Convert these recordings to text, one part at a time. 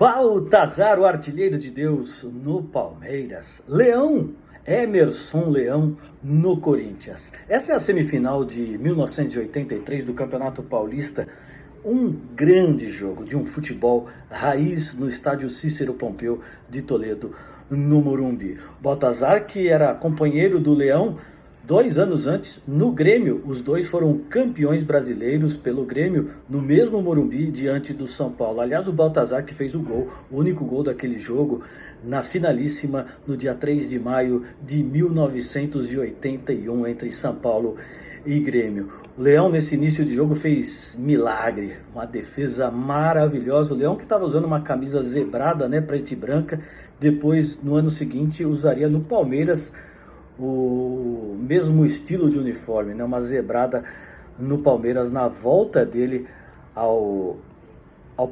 Baltazar, o artilheiro de Deus, no Palmeiras. Leão, Emerson Leão, no Corinthians. Essa é a semifinal de 1983 do Campeonato Paulista. Um grande jogo de um futebol raiz no estádio Cícero Pompeu de Toledo, no Morumbi. Baltazar, que era companheiro do Leão 2 anos antes, no Grêmio, os dois foram campeões brasileiros pelo Grêmio no mesmo Morumbi diante do São Paulo. Aliás, o Baltazar que fez o gol, o único gol daquele jogo, na finalíssima no dia 3 de maio de 1981 entre São Paulo e Grêmio. O Leão nesse início de jogo fez milagre, uma defesa maravilhosa. O Leão que estava usando uma camisa zebrada, preta e branca, depois no ano seguinte usaria no Palmeiras o mesmo estilo de uniforme, uma zebrada no Palmeiras na volta dele ao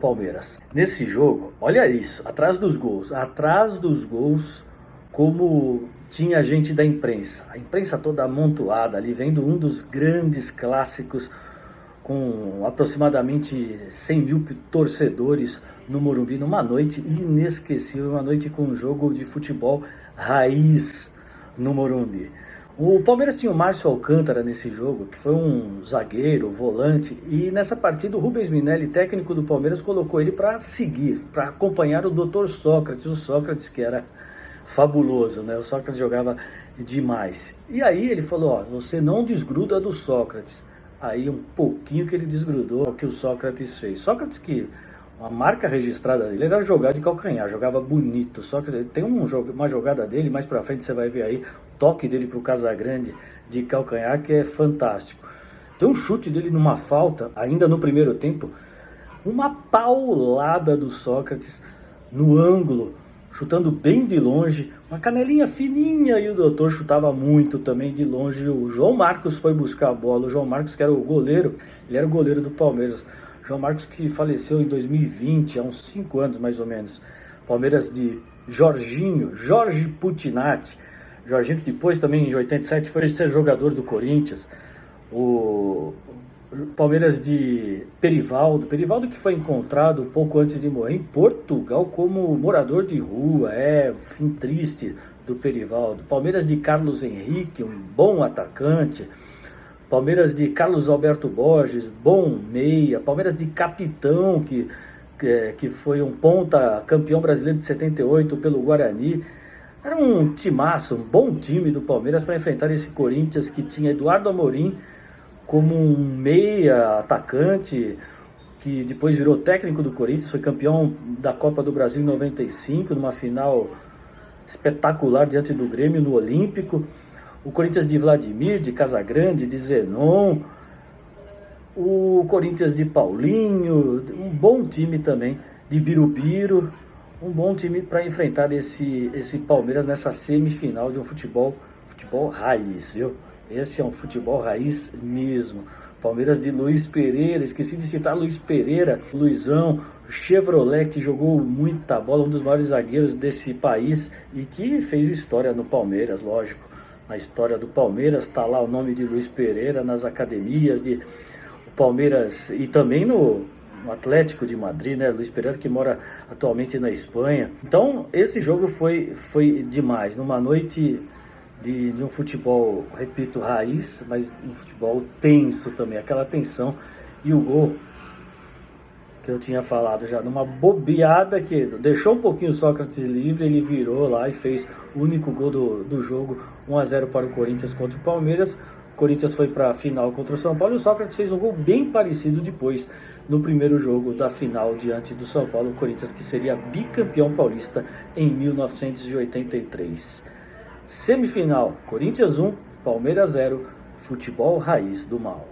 Palmeiras. Nesse jogo, olha isso, atrás dos gols, como tinha gente da imprensa, a imprensa toda amontoada ali, vendo um dos grandes clássicos com aproximadamente 100 mil torcedores no Morumbi, numa noite inesquecível, uma noite com um jogo de futebol raiz no Morumbi. O Palmeiras tinha o Márcio Alcântara nesse jogo, que foi um zagueiro, volante, e nessa partida o Rubens Minelli, técnico do Palmeiras, colocou ele para seguir, para acompanhar o Dr. Sócrates, o Sócrates que era fabuloso, o Sócrates jogava demais. E aí ele falou, você não desgruda do Sócrates. Aí um pouquinho que ele desgrudou o que o Sócrates fez. Sócrates que a marca registrada dele era jogar de calcanhar, jogava bonito. Só que tem uma jogada dele, mais pra frente você vai ver aí, o toque dele pro Casagrande de calcanhar, que é fantástico. Tem um chute dele numa falta, ainda no primeiro tempo, uma paulada do Sócrates no ângulo, chutando bem de longe, uma canelinha fininha, e o doutor chutava muito também de longe. O João Marcos foi buscar a bola, o João Marcos que era o goleiro, ele era o goleiro do Palmeiras. João Marcos que faleceu em 2020, há uns 5 anos mais ou menos. Palmeiras de Jorge Putinati. Jorginho que depois também em 87 foi ser jogador do Corinthians. O Palmeiras de Perivaldo que foi encontrado um pouco antes de morrer em Portugal como morador de rua. O fim triste do Perivaldo. Palmeiras de Carlos Henrique, um bom atacante. Palmeiras de Carlos Alberto Borges, bom meia. Palmeiras de Capitão, que foi um ponta campeão brasileiro de 78 pelo Guarani. Era um timaço, um bom time do Palmeiras para enfrentar esse Corinthians que tinha Eduardo Amorim como um meia atacante, que depois virou técnico do Corinthians, foi campeão da Copa do Brasil em 95, numa final espetacular diante do Grêmio no Olímpico. O Corinthians de Vladimir, de Casagrande, de Zenon, o Corinthians de Paulinho, um bom time também, de Birubiru, um bom time para enfrentar esse Palmeiras nessa semifinal de um futebol raiz, viu? Esse é um futebol raiz mesmo. Palmeiras de Luiz Pereira, esqueci de citar Luiz Pereira, Luizão, Chevrolet, que jogou muita bola, um dos maiores zagueiros desse país e que fez história no Palmeiras, lógico. Na história do Palmeiras está lá o nome de Luiz Pereira nas academias de Palmeiras e também no Atlético de Madrid, Luiz Pereira que mora atualmente na Espanha. Então esse jogo foi demais, numa noite de um futebol, repito, raiz, mas um futebol tenso também, aquela tensão. E o gol que eu tinha falado já, numa bobeada que deixou um pouquinho o Sócrates livre, ele virou lá e fez o único gol do jogo, 1-0 para o Corinthians contra o Palmeiras. O Corinthians foi para a final contra o São Paulo e o Sócrates fez um gol bem parecido depois no primeiro jogo da final diante do São Paulo, o Corinthians que seria bicampeão paulista em 1983. Semifinal, Corinthians 1, Palmeiras 0, futebol raiz do mal.